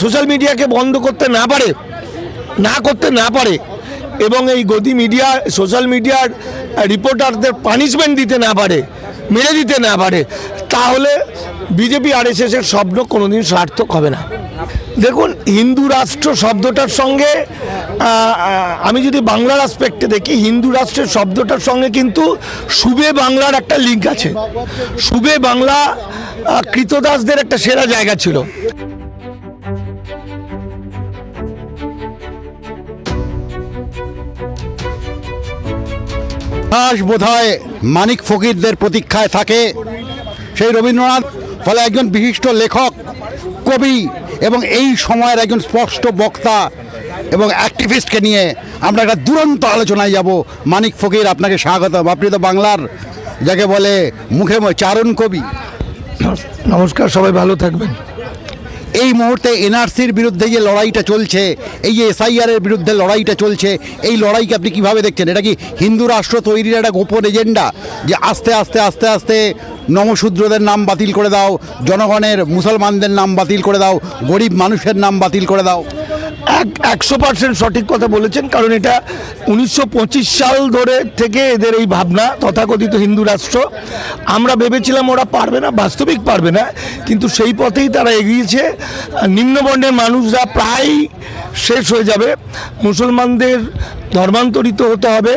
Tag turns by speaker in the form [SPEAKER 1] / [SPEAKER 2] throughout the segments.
[SPEAKER 1] Social মিডিয়াকে বন্ধ করতে না পারে এবং এই গদি মিডিয়া সোশ্যাল মিডিয়ার রিপোর্টারদের পানিশমেন্ট দিতে না পারে, মেরে দিতে না পারে, তাহলে বিজেপি আরএসএসের স্বপ্ন কোনোদিন সার্থক হবে না। দেখুন, হিন্দু রাষ্ট্র শব্দটার সঙ্গে আমি যদি বাংলার আসপেক্টে দেখি, হিন্দু রাষ্ট্রের শব্দটার সঙ্গে কিন্তু সুবে বাংলার একটা লিঙ্ক আছে। সুবে বাংলা কৃতদাসদের একটা সেরা জায়গা ছিল।
[SPEAKER 2] বোধহয় মানিক ফকিরদের প্রতীক্ষায় থাকে সেই রবীন্দ্রনাথ, ফলে একজন বিশিষ্ট লেখক, কবি এবং এই সময়ের একজন স্পষ্ট বক্তা এবং অ্যাক্টিভিস্টকে নিয়ে আমরা একটা দুরন্ত আলোচনায় যাব। মানিক ফকির, আপনাকে স্বাগতম। আপনি তো বাংলার যাকে বলে মুখে চারণ কবি।
[SPEAKER 1] নমস্কার, সবাই ভালো থাকবেন।
[SPEAKER 2] এই মুহূর্তে এনআরসির বিরুদ্ধে যে লড়াইটা চলছে, এই যে এসআইআরের বিরুদ্ধে লড়াইটা চলছে, এই লড়াইকে আপনি কিভাবে দেখছেন? এটা কি হিন্দু রাষ্ট্র তৈরির একটা গোপন এজেন্ডা, যে আস্তে আস্তে আস্তে আস্তে নমশূদ্রদের নাম বাতিল করে দাও, জনগণের মুসলমানদের নাম বাতিল করে দাও, গরিব মানুষের নাম বাতিল করে দাও?
[SPEAKER 1] 100% সঠিক কথা বলেছেন, কারণ এটা 1925 সাল ধরে থেকে এদের এই ভাবনা, তথাকথিত হিন্দু রাষ্ট্র। আমরা ভেবেছিলাম ওরা পারবে না, বাস্তবিক পারবে না, কিন্তু সেই পথেই তারা এগিয়েছে। নিম্নবর্ণের মানুষরা প্রায় শেষ হয়ে যাবে, মুসলমানদের ধর্মান্তরিত হতে হবে।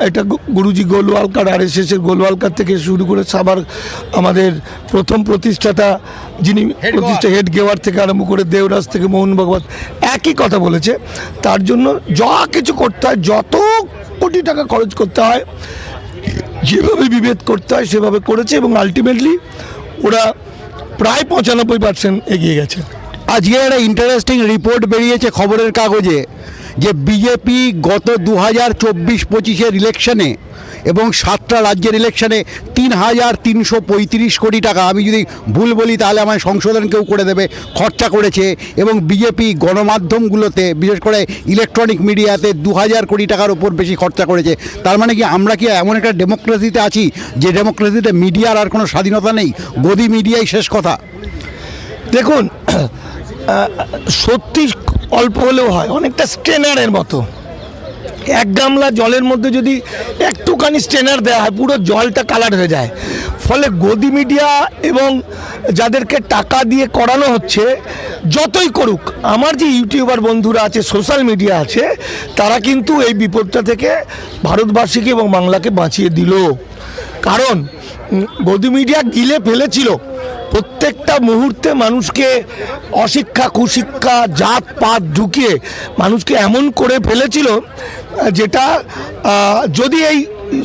[SPEAKER 1] এটা গুরুজি গোলওয়ালকার, আরএসএসের গোলওয়ালকার থেকে শুরু করে সাবার আমাদের প্রথম প্রতিষ্ঠাতা যিনি হেড গেওয়ার থেকে আরম্ভ করে দেবরাজ থেকে মোহন ভাগবত একই কথা বলেছে। তার জন্য যা কিছু করতে হয়, যত কোটি টাকা খরচ করতে হয়, যেভাবে বিভেদ করতে হয় সেভাবে করেছে এবং আলটিমেটলি ওরা প্রায় 95% এগিয়ে গেছে।
[SPEAKER 2] আজকে একটা ইন্টারেস্টিং রিপোর্ট বেরিয়েছে খবরের কাগজে, যে বিজেপি গত 2024-25 ইলেকশনে এবং 7টা রাজ্যের ইলেকশনে 3,335 কোটি টাকা, আমি যদি ভুল বলি তাহলে আমায় সংশোধন কেউ করে দেবে, খরচা করেছে। এবং বিজেপি গণমাধ্যমগুলোতে, বিশেষ করে ইলেকট্রনিক মিডিয়াতে 2,000 কোটি টাকার উপর বেশি খরচা করেছে। তার মানে কি আমরা কি এমন একটা ডেমোক্রেসিতে আছি যে ডেমোক্রেসিতে মিডিয়ার আর কোনো স্বাধীনতা নেই, গদি মিডিয়াই শেষ কথা?
[SPEAKER 1] দেখুন, সত্যি অল্প হলেও হয়, অনেকটা স্ট্রেনারের মতো। এক গামলা জলের মধ্যে যদি একটুখানি স্ট্রেনার দেওয়া হয়, পুরো জলটা কালার হয়ে যায়। ফলে গদি মিডিয়া এবং যাদেরকে টাকা দিয়ে করানো হচ্ছে, যতই করুক, আমার যে ইউটিউবার বন্ধুরা আছে, সোশ্যাল মিডিয়া আছে, তারা কিন্তু এই বিপদটা থেকে ভারতবাসীকে এবং বাংলাকে বাঁচিয়ে দিল। কারণ গদি মিডিয়া গিলে ফেলেছিল প্রত্যেকটা মুহূর্তে মানুষকে অশিক্ষা, কুশিক্ষা, জাত পাত ঢুকিয়ে মানুষকে এমন করে ফেলেছিল, যেটা যদি এই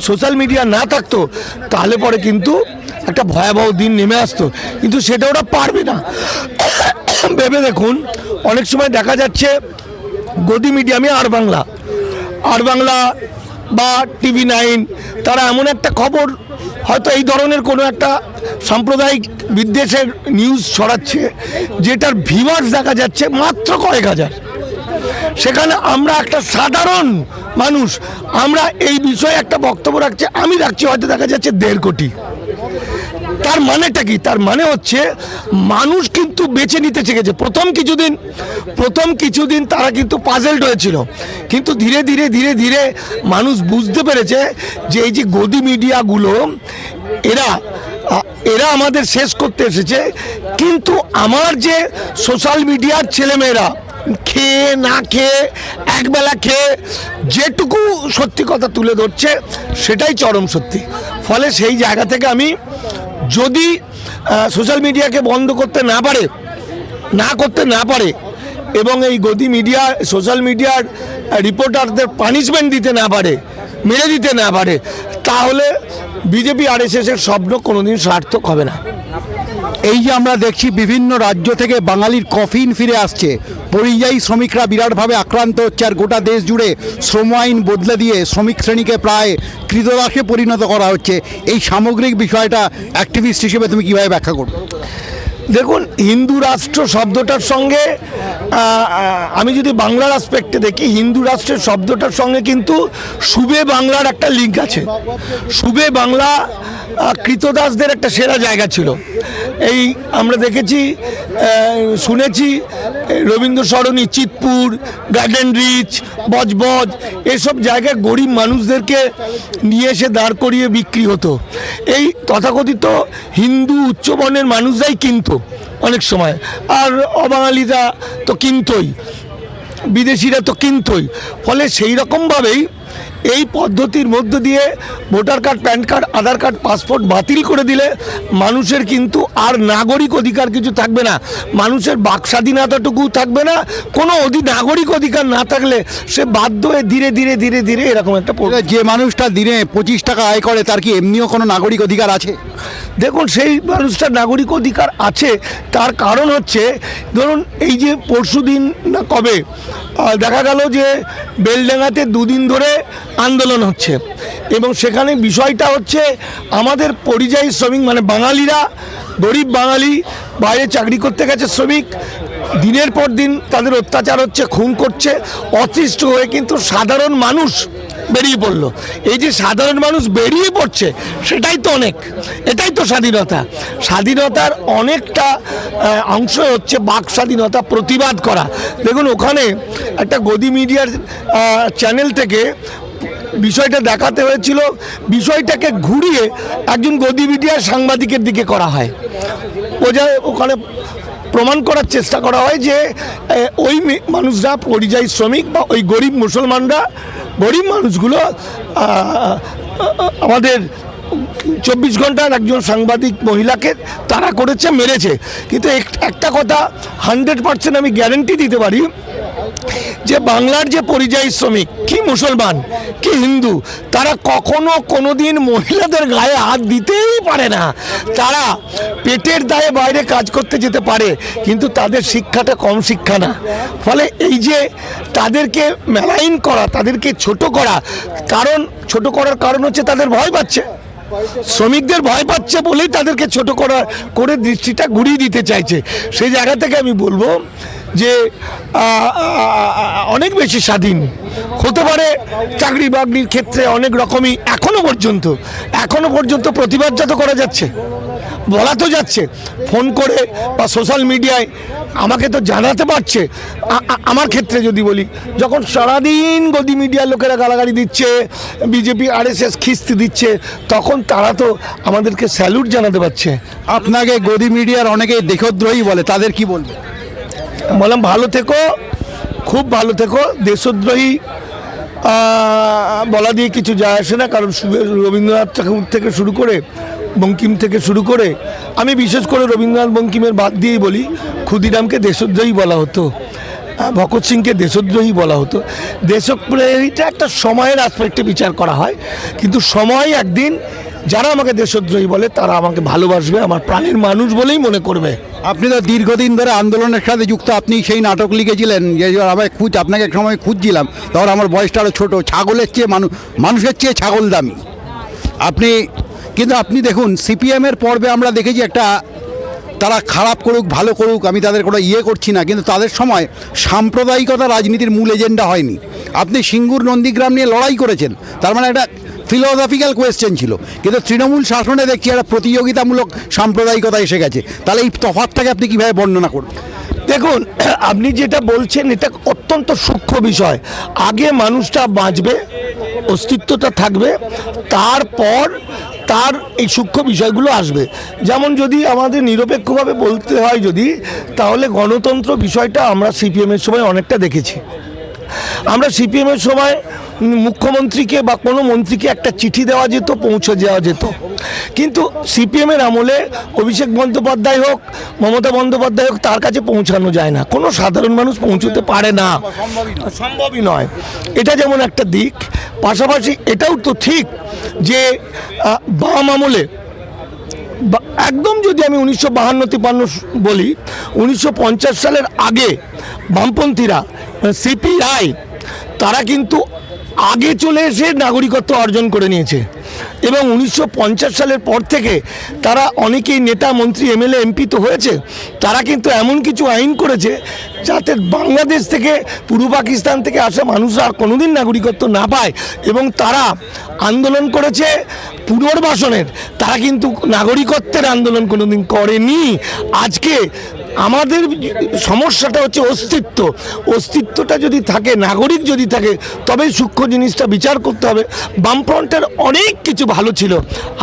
[SPEAKER 1] সোশ্যাল মিডিয়া না থাকতো তাহলে পরে কিন্তু একটা ভয়াবহ দিন নেমে আসতো। কিন্তু সেটা ওরা পারবে না। ভেবে দেখুন, অনেক সময় দেখা যাচ্ছে গদি মিডিয়ামে আর বাংলা বা TV9 তারা এমন একটা খবর, হয়তো এই ধরনের কোনো একটা সাম্প্রদায়িক বিদ্বেষের নিউজ ছড়াচ্ছে, যেটার ভিউয়ার্স দেখা যাচ্ছে মাত্র কয়েক হাজার। সেখানে আমরা একটা সাধারণ মানুষ, আমরা এই বিষয়ে একটা বক্তব্য আমি রাখছি, হয়তো দেখা যাচ্ছে 1.5 কোটি। তার মানেটা কি? তার মানে হচ্ছে মানুষ কিন্তু বেছে নিতে শিখেছে। প্রথম কিছুদিন তারা কিন্তু পাজেলড হয়েছিল, কিন্তু ধীরে ধীরে মানুষ বুঝতে পেরেছে যে এই যে গদি মিডিয়াগুলো, এরা আমাদের শেষ করতে এসেছে। কিন্তু আমার যে সোশ্যাল মিডিয়ার ছেলেমেয়েরা খেয়ে না খেয়ে, একবেলা খেয়ে যেটুকু সত্যি কথা তুলে ধরছে, সেটাই চরম সত্যি। ফলে সেই জায়গা থেকে আমি, যদি সোশ্যাল মিডিয়াকে বন্ধ করতে না পারে এবং এই গদি মিডিয়া সোশ্যাল মিডিয়ার রিপোর্টারদের পানিশমেন্ট দিতে না পারে, মেরে দিতে না পারে, তাহলে বিজেপি আরএসএসের স্বপ্ন কোনোদিন সার্থক হবে না।
[SPEAKER 2] এই যে আমরা দেখছি বিভিন্ন রাজ্য থেকে বাঙালির কফিন ফিরে আসছে, পরিযায়ী শ্রমিকরা বিরাটভাবে আক্রান্ত হচ্ছে, আর গোটা দেশ জুড়ে শ্রম আইন বদলে দিয়ে শ্রমিক শ্রেণীকে প্রায় কৃতদাসে পরিণত করা হচ্ছে। এই সামগ্রিক বিষয়টা অ্যাক্টিভিস্ট হিসেবে তুমি কীভাবে ব্যাখ্যা করবে?
[SPEAKER 1] দেখুন, হিন্দু রাষ্ট্র শব্দটার সঙ্গে আমি যদি বাংলার আসপেক্টে দেখি, হিন্দু রাষ্ট্রের শব্দটার সঙ্গে কিন্তু সুবে বাংলার একটা লিঙ্ক আছে। সুবে বাংলা কৃতদাসদের একটা সেরা জায়গা ছিল। এই আমরা দেখেছি, শুনেছি রবীন্দ্র সরণি, চিতপুর, গার্ডেন রিচ, বজবজ এসব জায়গায় গরিব মানুষদেরকে নিয়ে এসে দাঁড় করিয়ে বিক্রি হতো। এই তথাকথিত হিন্দু উচ্চবর্ণের মানুষরাই কিনতো অনেক সময়, আর অবাঙালিরা তো কিনতোই, বিদেশিরা তো কিনতোই। ফলে সেই রকমভাবেই এই পদ্ধতির মধ্য দিয়ে ভোটার কার্ড, প্যান কার্ড, আধার কার্ড, পাসপোর্ট বাতিল করে দিলে মানুষের কিন্তু আর নাগরিক অধিকার কিছু থাকবে না, মানুষের বাক স্বাধীনতাটুকু থাকবে না। কোনো নাগরিক অধিকার না থাকলে সে বাধ্য হয়ে ধীরে ধীরে ধীরে ধীরে এরকম একটা
[SPEAKER 2] যে মানুষটা দিনে 25 টাকা আয় করে তার কি এমনিও কোনো নাগরিক অধিকার আছে?
[SPEAKER 1] দেখুন, সেই মানুষটার নাগরিক অধিকার আছে। তার কারণ হচ্ছে, ধরুন এই যে পরশুদিন না কবে দেখা গেল যে বেলডাঙ্গাতে দুদিন ধরে আন্দোলন হচ্ছে, এবং সেখানে বিষয়টা হচ্ছে আমাদের পরিযায়ী শ্রমিক মানে বাঙালিরা, গরিব বাঙালি বাইরে চাকরি করতে গেছে শ্রমিক, দিনের পর দিন তাদের অত্যাচার হচ্ছে, খুন করছে, অতিষ্ঠ হয়ে কিন্তু সাধারণ মানুষ বেরিয়ে পড়লো। এই যে সাধারণ মানুষ বেরিয়ে পড়ছে সেটাই তো অনেক, এটাই তো স্বাধীনতা। স্বাধীনতার অনেকটা অংশ হচ্ছে বাক স্বাধীনতা, প্রতিবাদ করা। দেখুন, ওখানে একটা গদি মিডিয়ার চ্যানেল থেকে বিষয়টা দেখাতে হয়েছিল, বিষয়টাকে ঘুরিয়ে একজন গদি মিডিয়ার সাংবাদিকের দিকে করা হয়। ওখানে প্রমাণ করার চেষ্টা করা হয় যে ওই মানুষরা পরিযায়ী শ্রমিক বা ওই গরিব মুসলমানরা, গরিব মানুষগুলো আমাদের 24 ঘন্টার একজন সাংবাদিক মহিলাকে তাড়া করেছে, মেরেছে। কিন্তু একটা কথা 100% আমি গ্যারেন্টি দিতে পারি যে বাংলার যে পরিযায়ী শ্রমিক, কি মুসলমান কি হিন্দু, তারা কখনো কোনোদিন মহিলাদের গায়ে হাত দিতেই পারে না। তারা পেটের দায়ে বাইরে কাজ করতে যেতে পারে, কিন্তু তাদের শিক্ষাটা কম শিক্ষা না। ফলে এই যে তাদেরকে মেলাইন করা, তাদেরকে ছোট করা, ছোট করার কারণ হচ্ছে তাদের ভয় পাচ্ছে, শ্রমিকদের ভয় পাচ্ছে বলেই তাদেরকে ছোট করে দৃষ্টিটা ঘুরিয়ে দিতে চাইছে। সেই জায়গা থেকে আমি বলবো যে অনেক বেশি স্বাধীন হতে পারে চাকরি বাকরির ক্ষেত্রে, অনেক রকমই এখনো পর্যন্ত প্রতিবাদ যত করা যাচ্ছে, বলা তো যাচ্ছে, ফোন করে বা সোশ্যাল মিডিয়ায় আমাকে তো জানাতে পারছে। আমার ক্ষেত্রে যদি বলি, যখন সারাদিন গদি মিডিয়ার লোকেরা গালাগালি দিচ্ছে, বিজেপি RSS খিস্তি দিচ্ছে, তখন তারা তো আমাদেরকে স্যালুট জানাতে পারছে।
[SPEAKER 2] আপনাকে গদি মিডিয়ার অনেকে দেশদ্রোহী বলে, তাদের কি বলবে?
[SPEAKER 1] বললাম, ভালো থেকো, খুব ভালো থেকো। দেশদ্রোহী বলা দিয়ে কিছু যায় আসে না, কারণ রবীন্দ্রনাথ ঠাকুর থেকে শুরু করে, বঙ্কিম থেকে শুরু করে, আমি বিশেষ করে রবীন্দ্রনাথ বঙ্কিমের বাদ দিয়েই বলি, ক্ষুদিরামকে দেশদ্রোহী বলা হতো, ভগৎ সিংকে দেশদ্রোহী বলা হতো। দেশপ্রেমীটা একটা সময়ের অ্যাসপেক্টে বিচার করা হয়, কিন্তু সময় একদিন যারা আমাকে দেশদ্রোহী বলে তারা আমাকে ভালোবাসবে, আমার প্রাণের মানুষ বলেই মনে করবে।
[SPEAKER 2] আপনি তো দীর্ঘদিন ধরে আন্দোলনের সাথে যুক্ত, আপনি সেই নাটক লিখেছিলেন যে আপনাকে এক সময় খুঁজছিলাম, তখন আমার বয়সটা আরও ছোটো, ছাগলের চেয়ে মানুষের চেয়ে ছাগল দামি। আপনি দেখুন, সিপিএমের পর্বে আমরা দেখেছি একটা, তারা খারাপ করুক ভালো করুক আমি তাদের কোনো করছি না, কিন্তু তাদের সময় সাম্প্রদায়িকতা রাজনীতির মূল এজেন্ডা হয়নি। আপনি সিঙ্গুর নন্দীগ্রাম নিয়ে লড়াই করেছেন, তার মানে একটা ফিলোসফিক্যাল কোয়েশ্চেন ছিল, কিন্তু তৃণমূল শাসনে দেখছি একটা প্রতিযোগিতামূলক সাম্প্রদায়িকতা এসে গেছে। তাহলে এই তফাৎটাকে আপনি কীভাবে বর্ণনা করবেন?
[SPEAKER 1] দেখুন, আপনি যেটা বলছেন এটা অত্যন্ত সূক্ষ্ম বিষয়। আগে মানুষটা বাঁচবে, অস্তিত্বটা থাকবে, তারপর তার এই সূক্ষ্ম বিষয়গুলো আসবে। যেমন যদি আমাদের নিরপেক্ষভাবে বলতে হয় তাহলে গণতন্ত্র বিষয়টা আমরা সিপিএমের সময় অনেকটা দেখেছি। আমরা সিপিএমের সময় মুখ্যমন্ত্রীকে বা কোনো মন্ত্রীকে একটা চিঠি দেওয়া যেত, পৌঁছে দেওয়া যেত, কিন্তু সিপিএমের আমলে অভিষেক বন্দ্যোপাধ্যায় হোক, মমতা বন্দ্যোপাধ্যায় হোক, তার কাছে পৌঁছানো যায় না, কোনো সাধারণ মানুষ পৌঁছতে পারে না, সম্ভবই নয়। এটা যেমন একটা দিক। পাশাপাশি এটাও তো ঠিক যে বাম আমলে একদম যদি আমি 1952-53 বলি, 1950 সালের আগে বামপন্থীরা সিপিআই তারা কিন্তু আগে চলে এসে নাগরিকত্ব অর্জন করে নিয়েছে। এবং 1950 সালের পর থেকে তারা অনেকেই নেতা মন্ত্রী এমএলএ এমপি তো হয়েছে, তারা কিন্তু এমন কিছু আইন করেছে যাতে বাংলাদেশ থেকে পূর্ব পাকিস্তান থেকে আসা মানুষরা আর কোনোদিন নাগরিকত্ব না পায়। এবং তারা আন্দোলন করেছে পুনর্বাসনের, তারা কিন্তু নাগরিকত্বের আন্দোলন কোনোদিন করেনি। আজকে আমাদের সমস্যাটা হচ্ছে অস্তিত্ব। অস্তিত্বটা যদি থাকে, নাগরিক যদি থাকে, তবেই সূক্ষ্ম জিনিসটা বিচার করতে হবে। বামফ্রন্টের অনেক কিছু ভালো ছিল,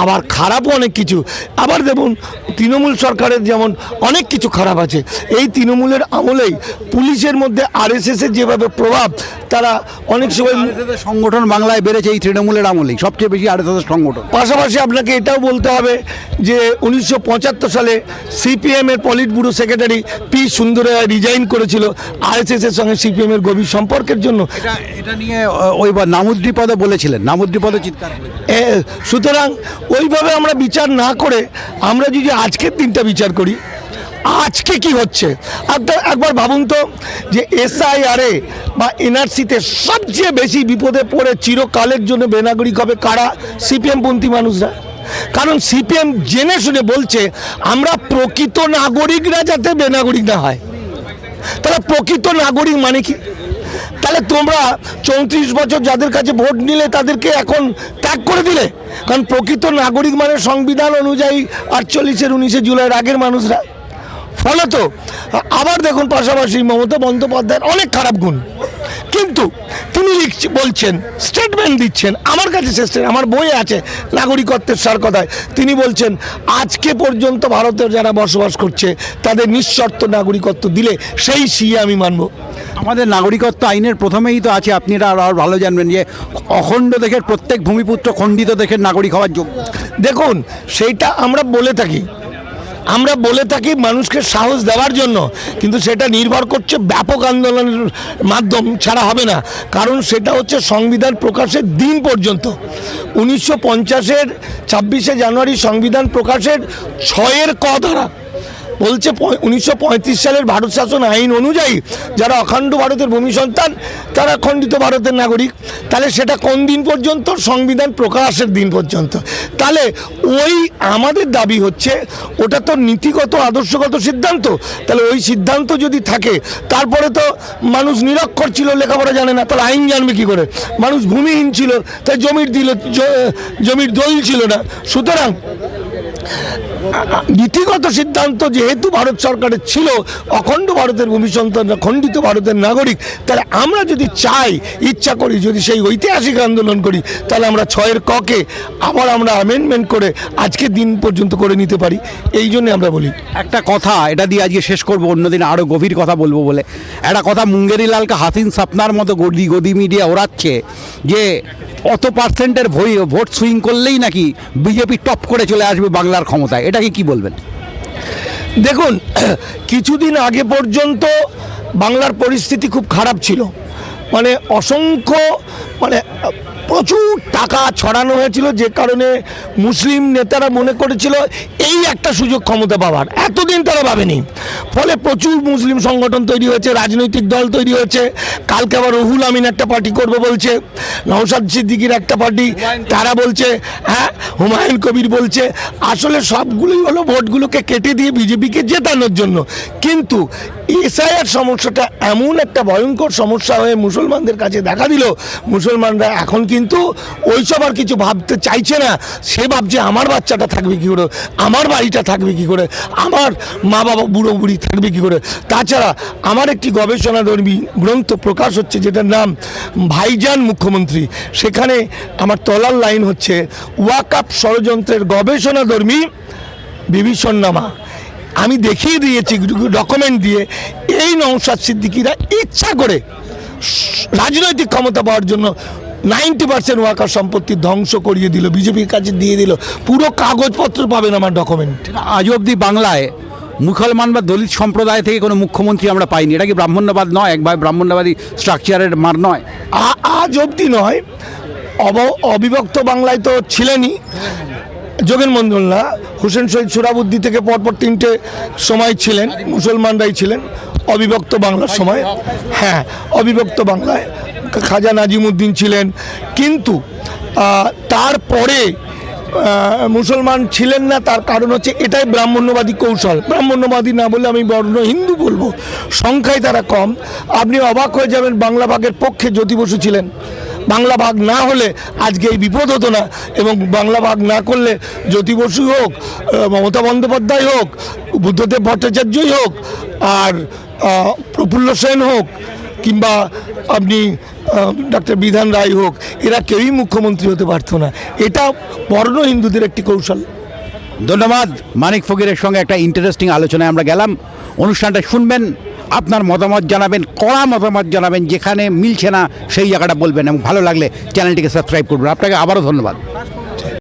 [SPEAKER 1] আবার খারাপও অনেক কিছু। আবার দেখুন তৃণমূল সরকারের যেমন অনেক কিছু খারাপ আছে। এই তৃণমূলের আমলেই পুলিশের মধ্যে আরএসএসের যেভাবে প্রভাব, তারা অনেক সময়
[SPEAKER 2] আরএসএসের সংগঠন বাংলায় বেড়েছে এই তৃণমূলের আমলেই, সবচেয়ে বেশি আরএসএসের সংগঠন।
[SPEAKER 1] পাশাপাশি আপনাকে এটাও বলতে হবে যে 1975 সালে সিপিএমের politburo secretary P Sundarayya resign করেছিল আরএসএসের সঙ্গে সিপিএমের গভীর সম্পর্কের জন্য।
[SPEAKER 2] এটা নিয়ে ওই নামুদ্রি পদে বলেছিলেন, নামুদ্রি পদে চিৎকার করেছিলেন।
[SPEAKER 1] সুতরাং ওইভাবে আমরা বিচার না করে আমরা যদি আজকের দিনটা বিচার করি, আজকে কি হচ্ছে একবার ভাবুন তো, যে এসআইআরে বা এনআরসিতে সবচেয়ে বেশি বিপদে পড়ে চিরকালের জন্য বেনাগরিক হবে কারা? সিপিএম পন্থী মানুষরা। কারণ সিপিএম জেনে শুনে বলছে আমরা প্রকৃত নাগরিকরা যাতে বেনাগরিক না হয়। তাহলে প্রকৃত নাগরিক মানে কি? তাহলে তোমরা 34 বছর যাদের কাছে ভোট নিলে তাদেরকে এখন ত্যাগ করে দিলে। কারণ প্রকৃত নাগরিক মানে সংবিধান অনুযায়ী 48-এর 19 জুলাইয়ের আগের মানুষরা। ফলত আবার দেখুন পাশাপাশি মমতা বন্দ্যোপাধ্যায়ের অনেক খারাপ গুণ, কিন্তু তিনি বলছেন, স্টেটমেন্ট দিচ্ছেন, আমার কাছে আমার বই আছে নাগরিকত্বের সার কথায়, তিনি বলছেন আজকে পর্যন্ত ভারতের যারা বসবাস করছে তাদের নিঃশর্ত নাগরিকত্ব দিলে সেই সিএ আমি মানব।
[SPEAKER 2] আমাদের নাগরিকত্ব আইনের প্রথমেই তো আছে, আপনি এটা আরও ভালো জানবেন, যে অখণ্ড দেশের প্রত্যেক ভূমিপুত্র খণ্ডিত দেশের নাগরিক হওয়ার যোগ্য।
[SPEAKER 1] দেখুন সেইটা আমরা বলে থাকি মানুষকে সাহস দেওয়ার জন্য, কিন্তু সেটা নির্ভর করছে ব্যাপক আন্দোলনের মাধ্যম ছাড়া হবে না। কারণ সেটা হচ্ছে সংবিধান প্রকাশের দিন পর্যন্ত। 1950-এর 26শে জানুয়ারি সংবিধান প্রকাশের 6-এর ক ধারা বলছে 1935 সালের ভারত শাসন আইন অনুযায়ী যারা অখণ্ড ভারতের ভূমি সন্তান তারা খণ্ডিত ভারতের নাগরিক। তাহলে সেটা কোন দিন পর্যন্ত? সংবিধান প্রকাশের দিন পর্যন্ত। তাহলে ওই আমাদের দাবি হচ্ছে ওটা তো নীতিগত আদর্শগত সিদ্ধান্ত। তাহলে ওই সিদ্ধান্ত যদি থাকে, তারপরে তো মানুষ নিরক্ষর ছিল, লেখাপড়া জানে না, তাহলে আইন জানবে কী করে? মানুষ ভূমিহীন ছিল, তাই জমির দলিল ছিল না। সুতরাং নীতিগত সিদ্ধান্ত যেহেতু ভারত সরকারের ছিল অখণ্ড ভারতের ভূমি সন্তানরা খণ্ডিত ভারতের নাগরিক, তাহলে আমরা যদি চাই, ইচ্ছা করি, যদি সেই ঐতিহাসিক আন্দোলন করি, তাহলে আমরা 6-এর ককে আবার আমরা অ্যামেন্ডমেন্ট করে আজকের দিন পর্যন্ত করে নিতে পারি। এই জন্য আমরা বলি
[SPEAKER 2] একটা কথা, এটা দিয়ে আজকে শেষ করবো, অন্যদিন আরও গভীর কথা বলবো বলে। একটা কথা মুঙ্গেরি লালকে হাসিন সাপনার মতো গদি মিডিয়া ওড়াচ্ছে যে অত পার্সেন্টের ভোট সুইং করলেই নাকি বিজেপি টপ করে চলে আসবে বাংলার ক্ষমতায়। এটাকে কি বলবেন?
[SPEAKER 1] দেখুন কিছুদিন আগে পর্যন্ত বাংলার পরিস্থিতি খুব খারাপ ছিল, মানে অসংখ্য প্রচুর টাকা ছড়ানো হয়েছিল, যে কারণে মুসলিম নেতারা মনে করেছিল এই একটা সুযোগ ক্ষমতা পাওয়ার, এতদিন তারা ভাবেনি। ফলে প্রচুর মুসলিম সংগঠন তৈরি হয়েছে, রাজনৈতিক দল তৈরি হয়েছে। কালকে আবার রুহুল আমিন একটা পার্টি করবে বলছে, নওশাদ সিদ্দিকীর একটা পার্টি, তারা বলছে, হ্যাঁ হুমায়ুন কবির বলছে। আসলে সবগুলোই হলো ভোটগুলোকে কেটে দিয়ে বিজেপিকে জেতানোর জন্য। কিন্তু এসআইআর সমস্যাটা এমন একটা ভয়ঙ্কর সমস্যা হয়ে মুসলমানদের কাছে দেখা দিল, মুসলমানরা এখন কিন্তু ওইসব আর কিছু ভাবতে চাইছে না। সে ভাবছে আমার বাচ্চাটা থাকবে কী করে, আমার বাড়িটা থাকবে কী করে, আমার মা বাবা বুড়ো বুড়ি থাকবে কী করে। তাছাড়া আমার একটি গবেষণাধর্মী গ্রন্থ প্রকাশ হচ্ছে, যেটার নাম ভাইজান মুখ্যমন্ত্রী। সেখানে আমার তলার লাইন হচ্ছে ওয়াকআপ ষড়যন্ত্রের গবেষণাধর্মী বিভীষণনামা। আমি দেখিয়ে দিয়েছি ডকুমেন্ট দিয়ে, এই নওশাদ সিদ্দিকীরা ইচ্ছা করে রাজনৈতিক ক্ষমতা পাওয়ার জন্য 90% ওয়াকার সম্পত্তি ধ্বংস করিয়ে দিল, বিজেপির কাছে দিয়ে দিল। পুরো কাগজপত্র পাবেন আমার ডকুমেন্ট।
[SPEAKER 2] আজ অবধি বাংলায় মুসলমান বা দলিত সম্প্রদায় থেকে কোনো মুখ্যমন্ত্রী আমরা পাইনি। এটা কি ব্রাহ্মণ্যবাদ নয়? একবার ব্রাহ্মণ্যবাদী স্ট্রাকচারের মার নয়?
[SPEAKER 1] আজ অবধি নয়, অবিভক্ত বাংলায় তো ছিলেনই যোগেন মন্ডল না, হোসেন শহীদ সোহরাবুদ্দি থেকে পরপর 3টে সময় ছিলেন, মুসলমানরাই ছিলেন। অবিভক্ত বাংলার সময়, হ্যাঁ অবিভক্ত বাংলায় খাজা নাজিমুদ্দিন ছিলেন, কিন্তু তারপরে মুসলমান ছিলেন না। তার কারণ হচ্ছে এটাই ব্রাহ্মণ্যবাদী কৌশল, ব্রাহ্মণ্যবাদী না বলে আমি বর্ণ হিন্দু বলবো, সংখ্যায় তারা কম। আপনি অবাক হয়ে যাবেন, বাংলা ভাগের পক্ষে জ্যোতি বসু ছিলেন। বাংলা ভাগ না হলে আজকে এই বিপদ হতো না, এবং বাংলা ভাগ না করলে জ্যোতি বসু হোক, মমতা বন্দ্যোপাধ্যায় হোক, বুদ্ধদেব ভট্টাচার্যই হোক, আর প্রফুল্ল সেন হোক, কিংবা আপনি ডক্টর বিধান রায় হোক, এরা কেউই মুখ্যমন্ত্রী হতে পারতো না। এটা বর্ণ হিন্দুদের একটি কৌশল।
[SPEAKER 2] ধন্যবাদ। মানিক ফকিরের সঙ্গে একটা ইন্টারেস্টিং আলোচনায় আমরা গেলাম। অনুষ্ঠানটা শুনবেন, আপনার মতামত জানাবেন, কড়া মতামত জানাবেন, যেখানে মিলছে না সেই জায়গাটা বলবেন, এবং ভালো লাগলে চ্যানেলটিকে সাবস্ক্রাইব করবেন। আপনাকে আবারও ধন্যবাদ।